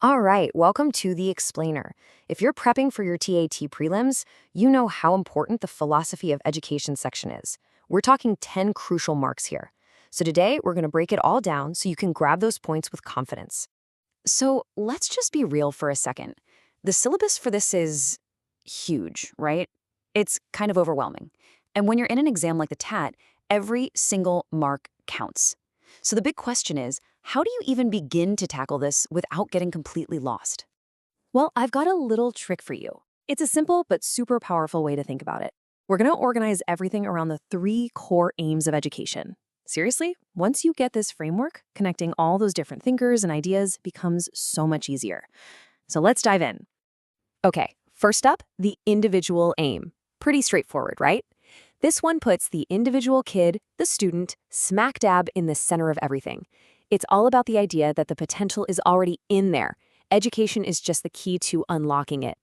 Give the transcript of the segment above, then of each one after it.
All right, welcome to The Explainer. If you're prepping for your TAT prelims, you know how important the philosophy of education section is. We're talking 10 crucial marks here. So today, we're going to break it all down so you can grab those points with confidence. So let's just be real for a second. The syllabus for this is huge, right? It's kind of overwhelming. And when you're in an exam like the TAT, every single mark counts. So the big question is, how do you even begin to tackle this without getting completely lost? Well, I've got a little trick for you. It's a simple but super powerful way to think about it. We're going to organize everything around the 3 core aims of education. Seriously, once you get this framework, connecting all those different thinkers and ideas becomes so much easier. So let's dive in. Okay, first up, the individual aim. Pretty straightforward, right? This one puts the individual kid, the student, smack dab in the center of everything. It's all about the idea that the potential is already in there. Education is just the key to unlocking it.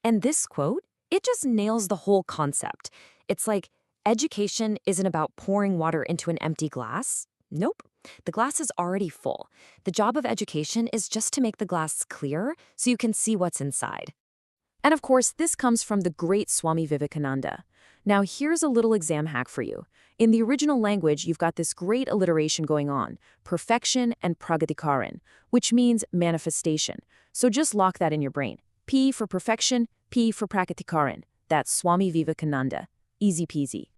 And this quote, it just nails the whole concept. It's like, education isn't about pouring water into an empty glass. Nope. The glass is already full. The job of education is just to make the glass clear so you can see what's inside. And of course, this comes from the great Swami Vivekananda. Now, here's a little exam hack for you. In the original language, you've got this great alliteration going on, perfection and pragatikaran, which means manifestation. So just lock that in your brain. P for perfection, P for pragatikaran. That's Swami Vivekananda. Easy peasy.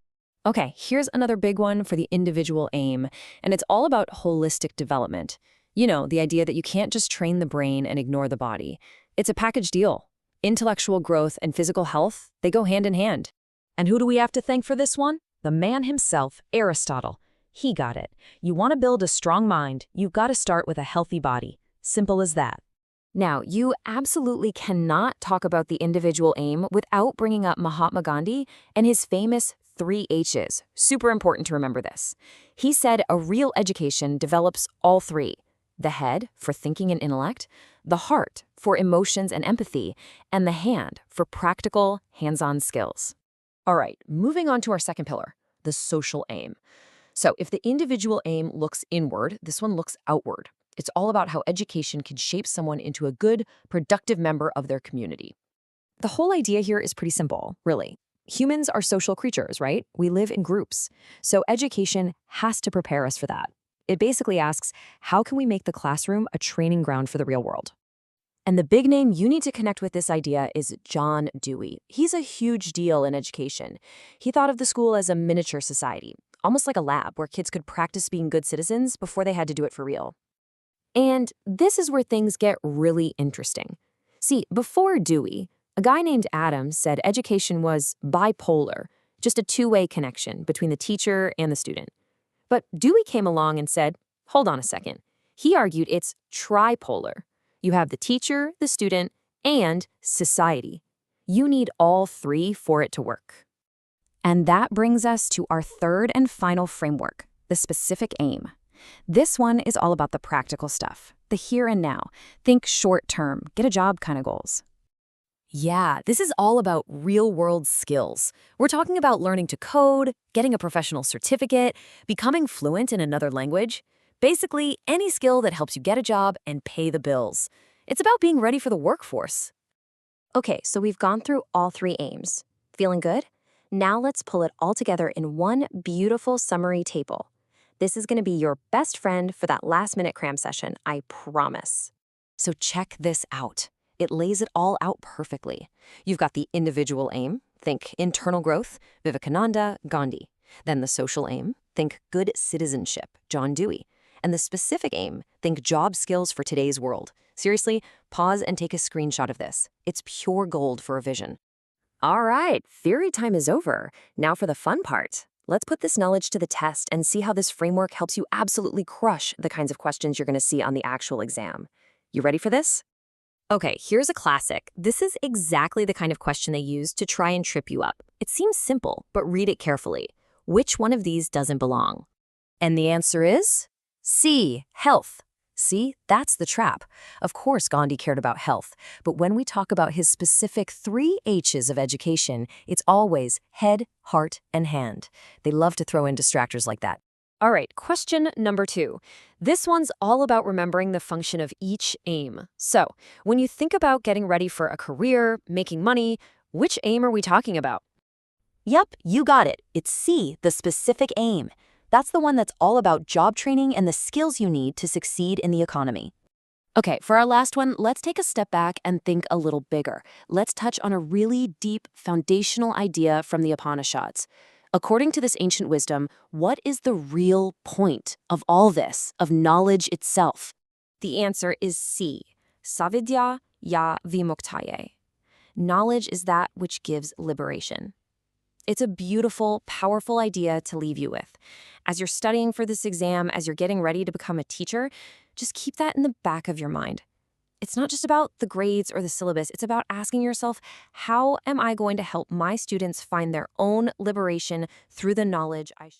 Okay, here's another big one for the individual aim, and it's all about holistic development. You know, the idea that you can't just train the brain and ignore the body. It's a package deal. Intellectual growth and physical health, they go hand in hand. And who do we have to thank for this one? The man himself, Aristotle. He got it. You want to build a strong mind, you've got to start with a healthy body. Simple as that. Now, you absolutely cannot talk about the individual aim without bringing up Mahatma Gandhi and his famous 3 H's. Super important to remember this. He said a real education develops all 3. The head, for thinking and intellect, the heart, for emotions and empathy, and the hand, for practical, hands-on skills. All right, moving on to our second pillar, the social aim. So if the individual aim looks inward, this one looks outward. It's all about how education can shape someone into a good, productive member of their community. The whole idea here is pretty simple, really. Humans are social creatures, right? We live in groups. So education has to prepare us for that. It basically asks, how can we make the classroom a training ground for the real world? And the big name you need to connect with this idea is John Dewey. He's a huge deal in education. He thought of the school as a miniature society, almost like a lab where kids could practice being good citizens before they had to do it for real. And this is where things get really interesting. See, before Dewey, a guy named Adams said education was bipolar, just a two-way connection between the teacher and the student. But Dewey came along and said, hold on a second. He argued it's tripolar. You have the teacher, the student, and society. You need all 3 for it to work. And that brings us to our third and final framework, the specific aim. This one is all about the practical stuff, the here and now. Think short-term, get a job kind of goals. Yeah, this is all about real-world skills. We're talking about learning to code, getting a professional certificate, becoming fluent in another language. Basically, any skill that helps you get a job and pay the bills. It's about being ready for the workforce. Okay, so we've gone through all 3 aims. Feeling good? Now let's pull it all together in one beautiful summary table. This is going to be your best friend for that last-minute cram session, I promise. So check this out. It lays it all out perfectly. You've got the individual aim, think internal growth, Vivekananda, Gandhi. Then the social aim, think good citizenship, John Dewey. And the specific aim, think job skills for today's world. Seriously, pause and take a screenshot of this. It's pure gold for a vision. All right, theory time is over. Now for the fun part. Let's put this knowledge to the test and see how this framework helps you absolutely crush the kinds of questions you're going to see on the actual exam. You ready for this? Okay, here's a classic. This is exactly the kind of question they use to try and trip you up. It seems simple, but read it carefully. Which one of these doesn't belong? And the answer is C, health. See, that's the trap. Of course, Gandhi cared about health, but when we talk about his specific 3 H's of education, it's always head, heart, and hand. They love to throw in distractors like that. All right, question number 2. This one's all about remembering the function of each aim. So, when you think about getting ready for a career, making money, which aim are we talking about? Yep, you got it. It's C, the specific aim. That's the one that's all about job training and the skills you need to succeed in the economy. Okay, for our last one, let's take a step back and think a little bigger. Let's touch on a really deep, foundational idea from the Upanishads. According to this ancient wisdom, what is the real point of all this, of knowledge itself? The answer is C, Savidya ya vimuktaye. Knowledge is that which gives liberation. It's a beautiful, powerful idea to leave you with. As you're studying for this exam, as you're getting ready to become a teacher, just keep that in the back of your mind. It's not just about the grades or the syllabus. It's about asking yourself, how am I going to help my students find their own liberation through the knowledge I share?